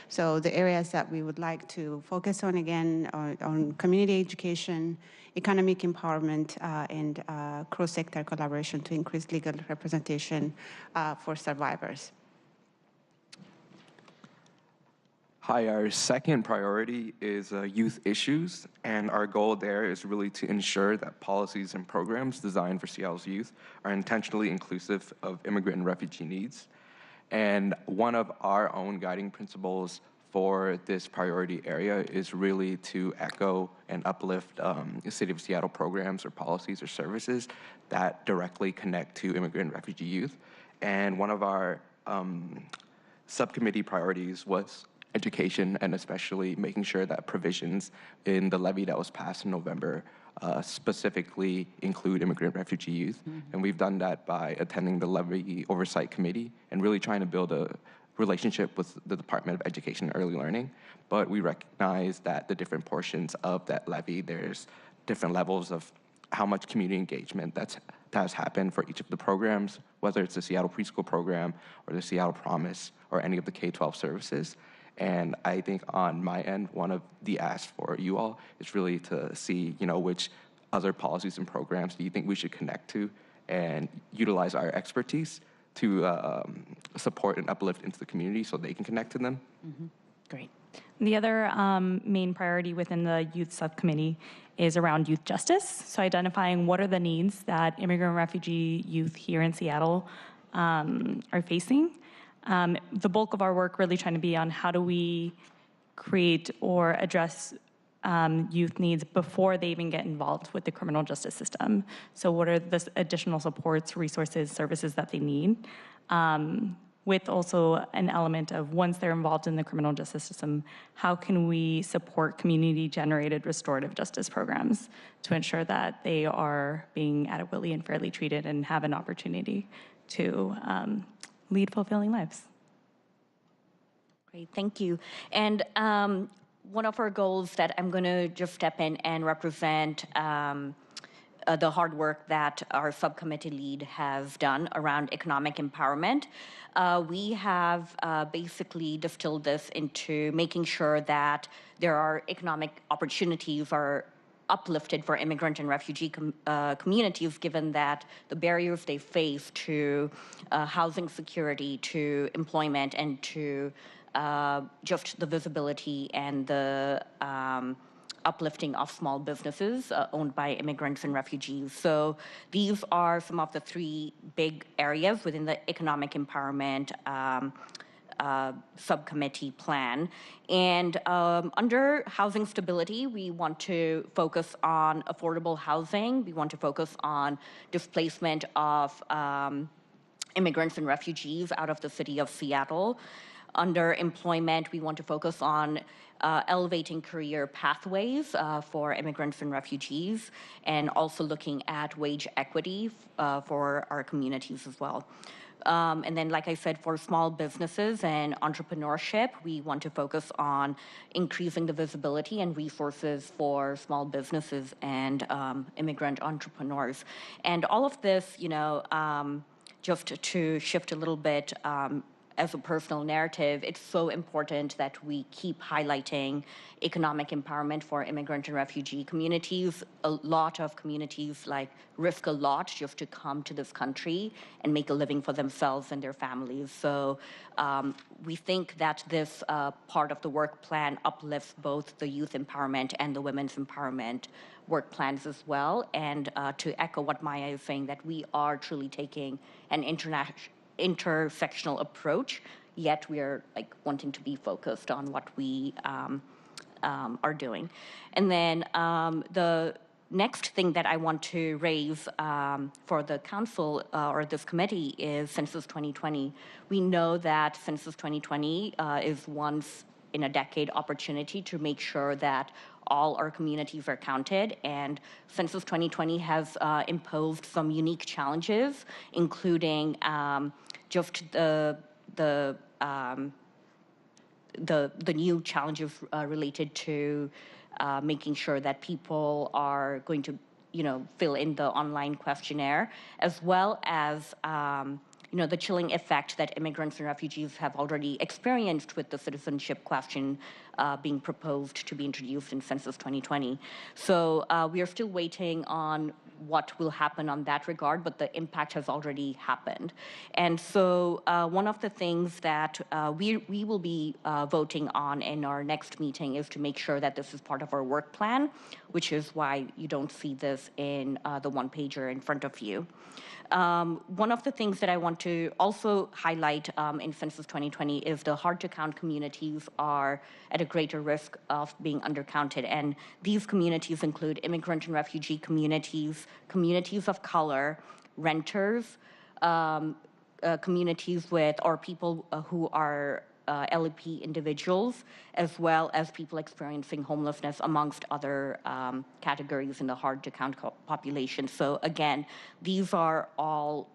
so the areas that we would like to focus on, again, on community education, economic empowerment, and cross-sector collaboration to increase legal representation for survivors. Hi, our second priority is youth issues, and our goal there is really to ensure that policies and programs designed for Seattle's youth are intentionally inclusive of immigrant and refugee needs. And one of our own guiding principles for this priority area is really to echo and uplift the City of Seattle programs or policies or services that directly connect to immigrant and refugee youth. And one of our subcommittee priorities was education, and especially making sure that provisions in the levy that was passed in November specifically include immigrant refugee youth. And we've done that by attending the levy oversight committee and really trying to build a relationship with the Department of Education and Early Learning. But we recognize that the different portions of that levy, there's different levels of how much community engagement that has happened for each of the programs, whether it's the Seattle Preschool Program or the Seattle Promise or any of the K-12 services. And I think on my end, one of the asks for you all is really to see, which other policies and programs do you think we should connect to and utilize our expertise to support and uplift into the community so they can connect to them. Great. The other main priority within the youth subcommittee is around youth justice. So identifying what are the needs that immigrant and refugee youth here in Seattle are facing. The bulk of our work really trying to be on how do we create or address youth needs before they even get involved with the criminal justice system. So what are the additional supports, resources, services that they need? With also an element of once they're involved in the criminal justice system, how can we support community-generated restorative justice programs to ensure that they are being adequately and fairly treated and have an opportunity to lead fulfilling lives. Great, thank you. And one of our goals that I'm going to just step in and represent the hard work that our subcommittee lead has done around economic empowerment. We have basically distilled this into making sure that there are economic opportunities are uplifted for immigrant and refugee communities, given that the barriers they face to housing security, to employment, and to just the visibility and the uplifting of small businesses owned by immigrants and refugees. So these are some of the three big areas within the economic empowerment subcommittee plan. And under housing stability, we want to focus on affordable housing. We want to focus on displacement of immigrants and refugees out of the city of Seattle. Under employment, we want to focus on elevating career pathways for immigrants and refugees, and also looking at wage equity for our communities as well. And then, like I said, for small businesses and entrepreneurship, we want to focus on increasing the visibility and resources for small businesses and immigrant entrepreneurs. And all of this, just to shift a little bit, as a personal narrative, it's so important that we keep highlighting economic empowerment for immigrant and refugee communities. A lot of communities risk a lot just to come to this country and make a living for themselves and their families. So we think that this part of the work plan uplifts both the youth empowerment and the women's empowerment work plans as well. And to echo what Maya is saying, that we are truly taking an intersectional approach, yet we are wanting to be focused on what we are doing. And then the next thing that I want to raise for the council or this committee is Census 2020. We know that Census 2020 is once in a decade opportunity to make sure that all our communities are counted, and Census 2020 has imposed some unique challenges, including just the new challenges related to making sure that people are going to, fill in the online questionnaire, as well as the chilling effect that immigrants and refugees have already experienced with the citizenship question being proposed to be introduced in Census 2020. So we are still waiting on what will happen on that regard, but the impact has already happened. And so one of the things that we will be voting on in our next meeting is to make sure that this is part of our work plan, which is why you don't see this in the one-pager in front of you. One of the things that I want to also highlight in Census 2020 is the hard-to-count communities are at a greater risk of being undercounted. And these communities include immigrant and refugee communities, communities of color, renters, communities with, or people who are LEP individuals, as well as people experiencing homelessness, amongst other categories in the hard-to-count population. So again, these are all,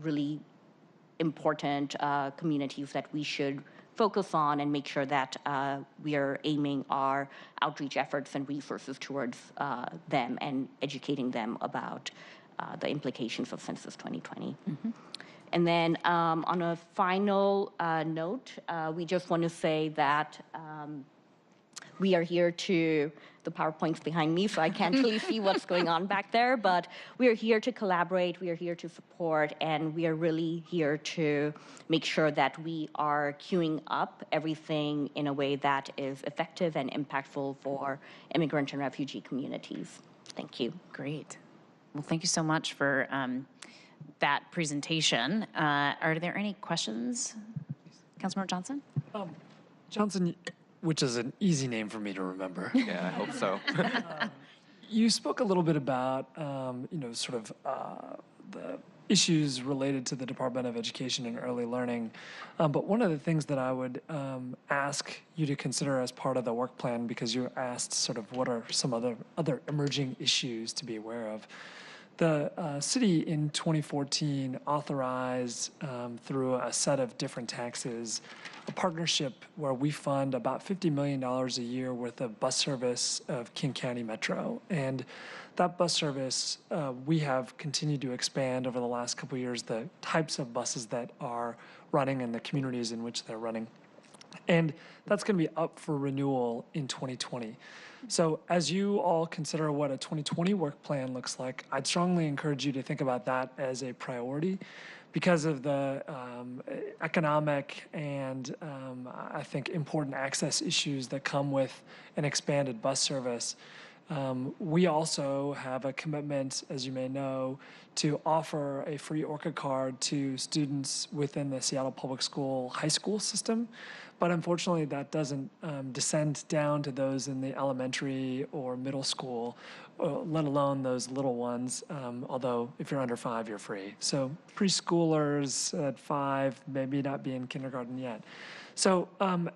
really important communities that we should focus on and make sure that we are aiming our outreach efforts and resources towards them and educating them about the implications of Census 2020. Mm-hmm. And then on a final note, we just want to say that we are here to, the PowerPoint's behind me, so I can't really see what's going on back there, but we are here to collaborate, we are here to support, and we are really here to make sure that we are queuing up everything in a way that is effective and impactful for immigrant and refugee communities. Thank you. Great. Well, thank you so much for that presentation. Are there any questions? Councilmember Johnson? Johnson, which is an easy name for me to remember. Yeah, I hope so. You spoke a little bit about, the issues related to the Department of Education and Early Learning. But one of the things that I would ask you to consider as part of the work plan, because you asked sort of what are some other emerging issues to be aware of. The city in 2014 authorized through a set of different taxes a partnership where we fund about $50 million a year worth of bus service of King County Metro. And that bus service, we have continued to expand over the last couple of years, the types of buses that are running and the communities in which they're running. And that's going to be up for renewal in 2020. So as you all consider what a 2020 work plan looks like, I'd strongly encourage you to think about that as a priority because of the economic and I think important access issues that come with an expanded bus service. We also have a commitment, as you may know, to offer a free ORCA card to students within the Seattle Public School high school system. But unfortunately, that doesn't descend down to those in the elementary or middle school, let alone those little ones, although if you're under 5, you're free. So preschoolers at 5 maybe not be in kindergarten yet. So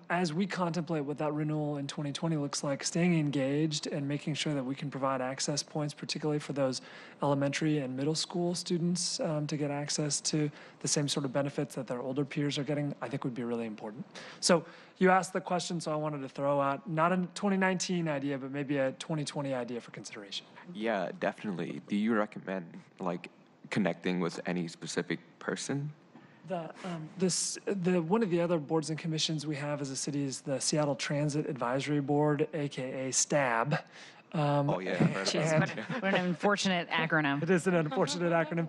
as we contemplate what that renewal in 2020 looks like, staying engaged and making sure that we can provide access points, particularly for those elementary and middle school students to get access to the same sort of benefits that their older peers are getting, I think would be really important. So you asked the question, so I wanted to throw out not a 2019 idea, but maybe a 2020 idea for consideration. Yeah, definitely. Do you recommend connecting with any specific person One of the other boards and commissions we have as a city is the Seattle Transit Advisory Board, aka STAB. Oh, yeah. I've heard about Jeez, that. what an unfortunate acronym. It is an unfortunate acronym.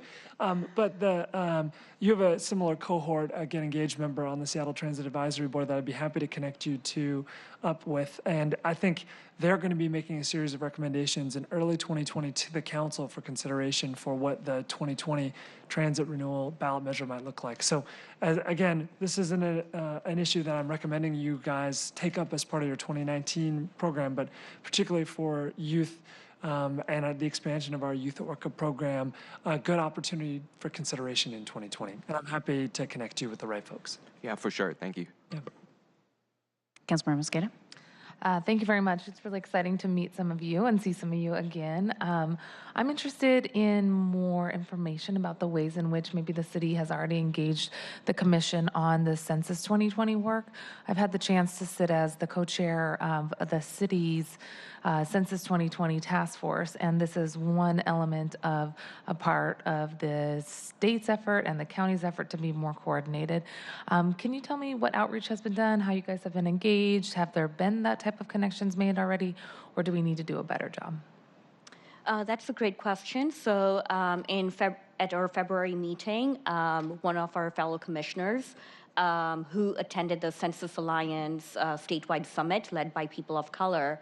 But you have a similar cohort, again, engaged member on the Seattle Transit Advisory Board that I'd be happy to connect you up with. And I think they're going to be making a series of recommendations in early 2020 to the council for consideration for what the 2020 transit renewal ballot measure might look like. So again, this isn't an issue that I'm recommending you guys take up as part of your 2019 program, but particularly for youth and the expansion of our Youth at Work program, a good opportunity for consideration in 2020. And I'm happy to connect you with the right folks. Yeah, for sure. Thank you. Yeah. Councilmember Mosqueda. Thank you very much. It's really exciting to meet some of you and see some of you again. I'm interested in more information about the ways in which maybe the city has already engaged the commission on the Census 2020 work. I've had the chance to sit as the co-chair of the city's Census 2020 task force, and this is one element of a part of the state's effort and the county's effort to be more coordinated. Can you tell me what outreach has been done, how you guys have been engaged? Have there been that type of connections made already, or do we need to do a better job? That's a great question. So at our February meeting, one of our fellow commissioners who attended the Census Alliance statewide summit led by people of color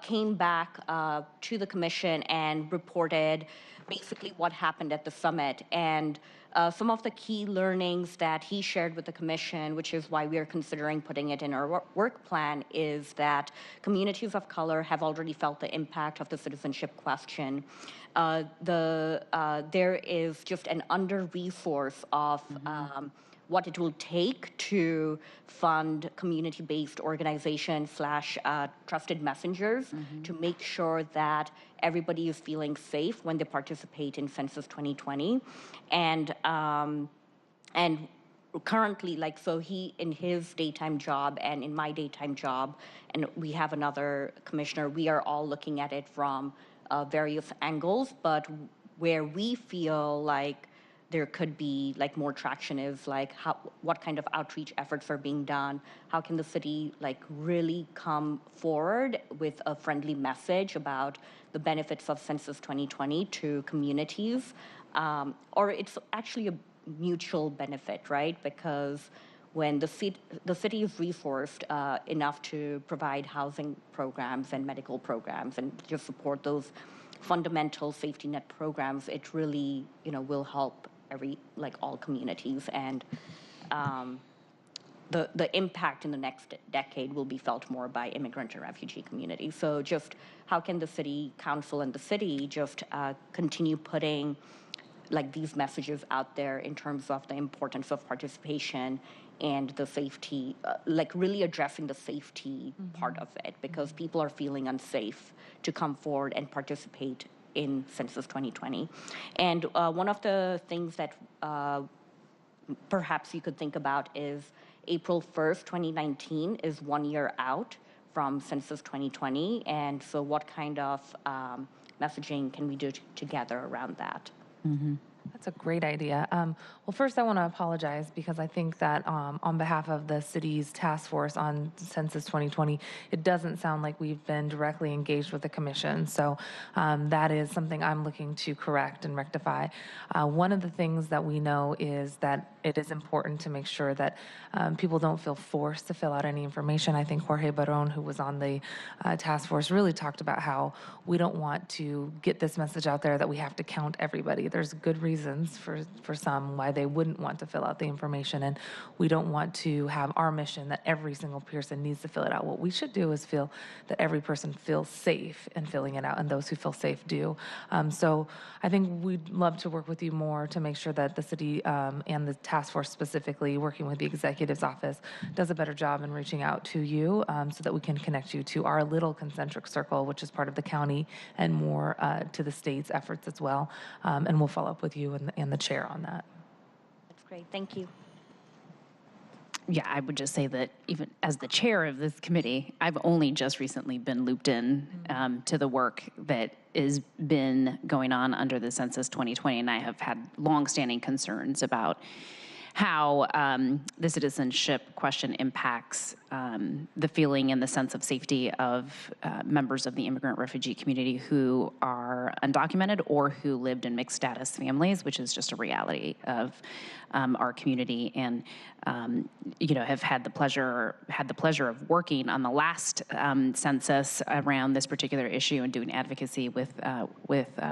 came back to the commission and reported basically what happened at the summit. And some of the key learnings that he shared with the commission, which is why we are considering putting it in our work plan, is that communities of color have already felt the impact of the citizenship question. There is just an under-resource of what it will take to fund community-based organizations / trusted messengers to make sure that everybody is feeling safe when they participate in Census 2020. And currently, so he, in his daytime job and in my daytime job, and we have another commissioner, we are all looking at it from various angles, but where we feel like there could be more traction is what kind of outreach efforts are being done, how can the city really come forward with a friendly message about the benefits of Census 2020 to communities, or it's actually a mutual benefit, right? Because when the city is resourced enough to provide housing programs and medical programs and just support those fundamental safety net programs, it really will help all communities, and the impact in the next decade will be felt more by immigrant and refugee communities. So just how can the city council and the city just continue putting these messages out there in terms of the importance of participation and the safety, really addressing the safety part of it, because people are feeling unsafe to come forward and participate in Census 2020. And one of the things that perhaps you could think about is April 1st, 2019 is 1 year out from Census 2020. And so what kind of messaging can we do together around that? That's a great idea. Well, first I want to apologize because I think that on behalf of the city's task force on Census 2020, it doesn't sound like we've been directly engaged with the commission. So that is something I'm looking to correct and rectify. One of the things that we know is that it is important to make sure that people don't feel forced to fill out any information. I think Jorge Barron, who was on the task force, really talked about how we don't want to get this message out there that we have to count everybody. There's good reasons for some why they wouldn't want to fill out the information, and we don't want to have our mission that every single person needs to fill it out. What we should do is feel that every person feels safe in filling it out, and those who feel safe do. So I think we'd love to work with you more to make sure that the city and the task force specifically, working with the executive's office, does a better job in reaching out to you so that we can connect you to our little concentric circle, which is part of the county, and more to the state's efforts as well. And we'll follow up with you and the chair on that. That's great. Thank you. Yeah, I would just say that even as the chair of this committee, I've only just recently been looped in to the work that has been going on under the Census 2020, and I have had longstanding concerns about how the citizenship question impacts the feeling and the sense of safety of members of the immigrant refugee community who are undocumented or who lived in mixed status families, which is just a reality of our community. And have had the pleasure of working on the last census around this particular issue and doing advocacy with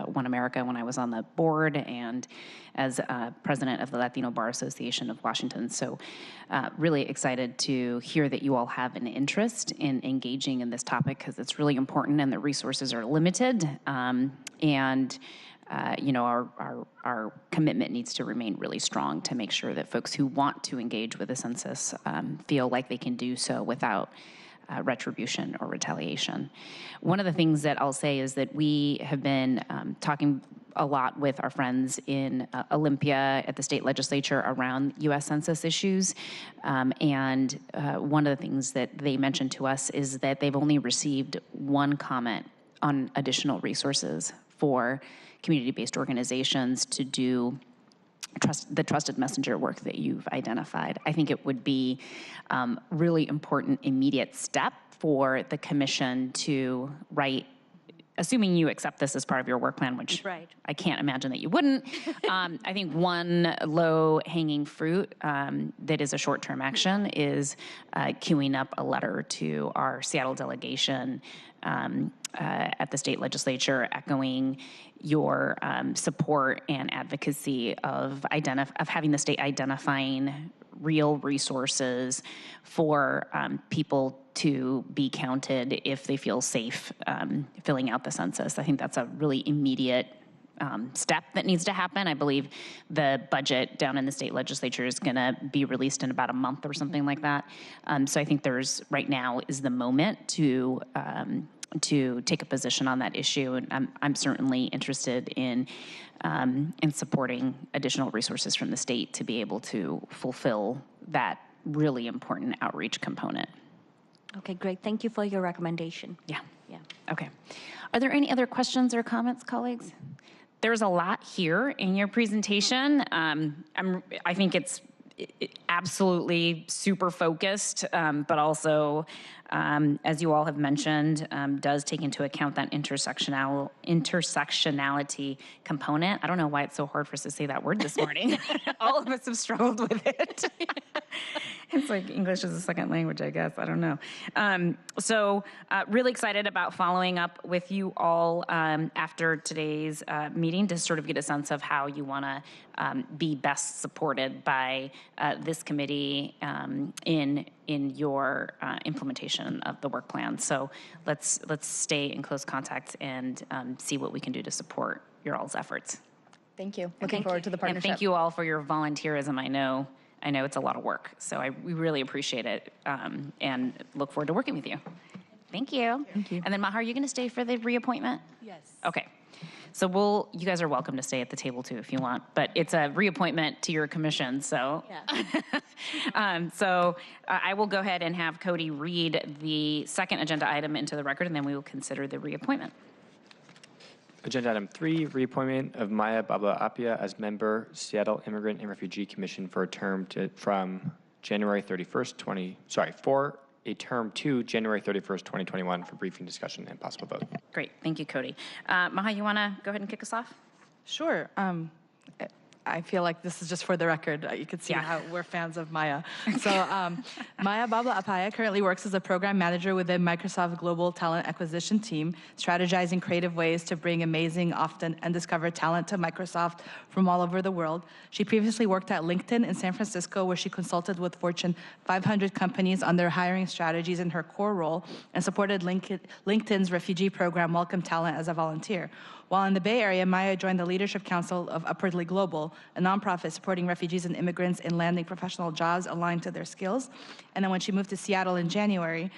One America when I was on the board and as president of the Latino Bar Association of Washington. So really excited to hear that you all have an interest in engaging in this topic because it's really important and the resources are limited. Our commitment needs to remain really strong to make sure that folks who want to engage with the census feel like they can do so without retribution or retaliation. One of the things that I'll say is that we have been talking a lot with our friends in Olympia at the state legislature around U.S. Census issues. And one of the things that they mentioned to us is that they've only received one comment on additional resources for community-based organizations to do the trusted messenger work that you've identified. I think it would be really important immediate step for the commission to write, assuming you accept this as part of your work plan, which I can't imagine that you wouldn't. I think one low-hanging fruit that is a short-term action is queuing up a letter to our Seattle delegation at the state legislature, echoing your support and advocacy of having the state identifying real resources for people to be counted if they feel safe filling out the census. I think that's a really immediate step that needs to happen. I believe the budget down in the state legislature is going to be released in about a month or something like that. So I think right now is the moment to take a position on that issue, and I'm certainly interested in supporting additional resources from the state to be able to fulfill that really important outreach component. Okay, great. Thank you for your recommendation. Yeah. Okay. Are there any other questions or comments, colleagues? There's a lot here in your presentation. I think it's absolutely super focused, but also, as you all have mentioned, does take into account that intersectionality component. I don't know why it's so hard for us to say that word this morning. All of us have struggled with it. It's like English is a second language, I guess. I don't know. So really excited about following up with you all after today's meeting to sort of get a sense of how you want to be best supported by this committee in your implementation of the work plan. So let's stay in close contact and see what we can do to support your all's efforts. Thank you. Looking forward to the partnership. And thank you all for your volunteerism. I know it's a lot of work, so we really appreciate it and look forward to working with you. Thank you. Thank you. And then Maha, are you going to stay for the reappointment? Yes. Okay. So you guys are welcome to stay at the table too if you want, but it's a reappointment to your commission, so. Yeah. I will go ahead and have Cody read the second agenda item into the record, and then we will consider the reappointment. Agenda item 3, reappointment of Maya Babla Apia as member, Seattle Immigrant and Refugee Commission for a term from January 31st, for a term to January 31st, 2021 for briefing, discussion, and possible vote. Great, thank you, Cody. Maha, you want to go ahead and kick us off? Sure. I feel like this is just for the record. You can see how we're fans of Maya. So Maya Babla Apaya currently works as a program manager within Microsoft Global Talent Acquisition Team, strategizing creative ways to bring amazing, often undiscovered talent to Microsoft from all over the world. She previously worked at LinkedIn in San Francisco, where she consulted with Fortune 500 companies on their hiring strategies in her core role and supported LinkedIn's refugee program Welcome Talent as a volunteer. While in the Bay Area, Maya joined the Leadership Council of Upwardly Global, a nonprofit supporting refugees and immigrants in landing professional jobs aligned to their skills. And then when she moved to Seattle in January,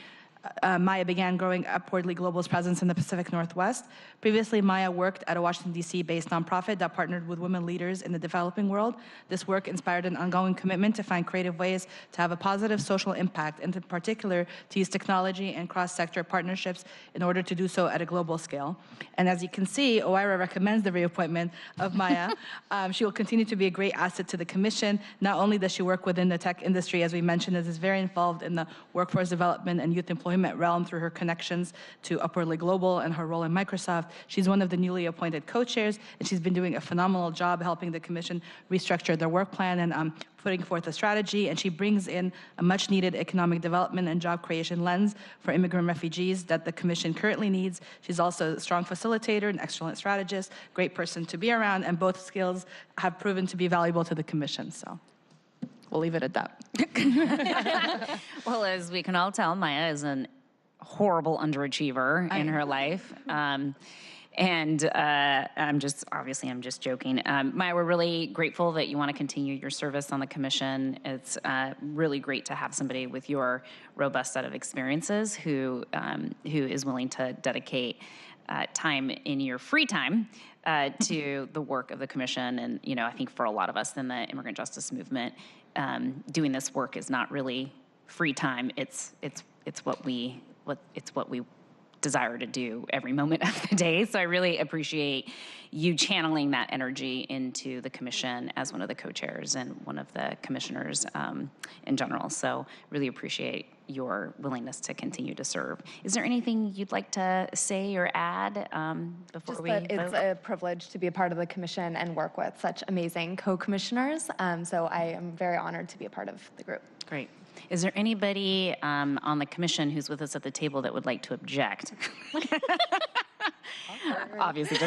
Maya began growing Upwardly Global's presence in the Pacific Northwest. Previously, Maya worked at a Washington, D.C.-based nonprofit that partnered with women leaders in the developing world. This work inspired an ongoing commitment to find creative ways to have a positive social impact, and in particular, to use technology and cross-sector partnerships in order to do so at a global scale. And as you can see, OIRA recommends the reappointment of Maya. She will continue to be a great asset to the Commission. Not only does she work within the tech industry, as we mentioned, is very involved in the workforce development and youth employment realm through her connections to Upwardly Global and her role in Microsoft. She's one of the newly appointed co-chairs, and she's been doing a phenomenal job helping the Commission restructure their work plan and putting forth a strategy, and she brings in a much-needed economic development and job creation lens for immigrant refugees that the Commission currently needs. She's also a strong facilitator, an excellent strategist, great person to be around, and both skills have proven to be valuable to the Commission, so we'll leave it at that. Well, as we can all tell, Maya is a horrible underachiever in her life. And I'm just joking. Maya, we're really grateful that you want to continue your service on the Commission. It's really great to have somebody with your robust set of experiences who is willing to dedicate time in your free time to the work of the Commission. And, you know, I think for a lot of us in the immigrant justice movement, doing this work is not really free time. It's what we desire to do every moment of the day. So I really appreciate you channeling that energy into the Commission as one of the co-chairs and one of the commissioners in general. So really appreciate your willingness to continue to serve. Is there anything you'd like to say or add before we vote? It's a privilege to be a part of the Commission and work with such amazing co-commissioners. So I am very honored to be a part of the group. Great. Is there anybody on the Commission who's with us at the table that would like to object? Obviously,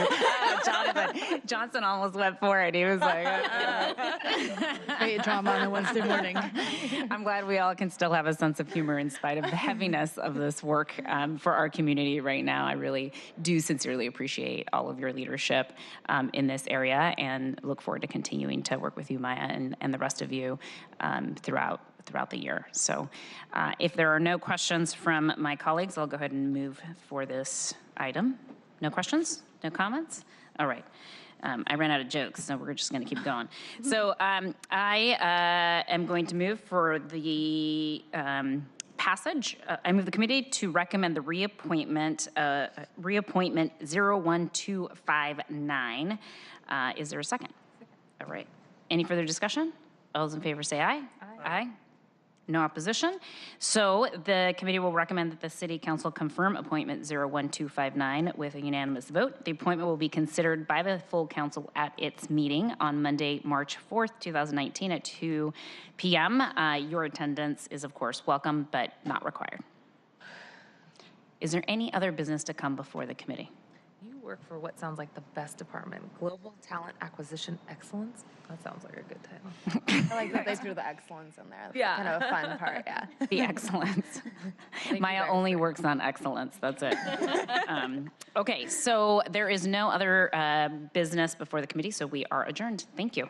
Jonathan Johnson almost went for it. He was like, Great drama on a Wednesday morning. I'm glad we all can still have a sense of humor in spite of the heaviness of this work for our community right now. I really do sincerely appreciate all of your leadership in this area and look forward to continuing to work with you, Maya, and the rest of you throughout the year. So if there are no questions from my colleagues, I'll go ahead and move for this item. No questions? No comments? All right. I ran out of jokes, so we're just going to keep going. So I am going to move for the passage. I move the committee to recommend the reappointment 01259. Is there a second? All right. Any further discussion? All those in favor say aye. Aye. No opposition. So the committee will recommend that the City Council confirm appointment 01259 with a unanimous vote. The appointment will be considered by the full council at its meeting on Monday, March 4th, 2019 at 2 p.m. Your attendance is, of course, welcome, but not required. Is there any other business to come before the committee? You work for what sounds like the best department, Global Talent Acquisition Excellence. That sounds like a good title. I like that they threw the excellence in there. That's Yeah. kind of a fun part, yeah. The excellence. Maya only works on excellence. That's it. Okay, so there is no other business before the committee, so we are adjourned. Thank you.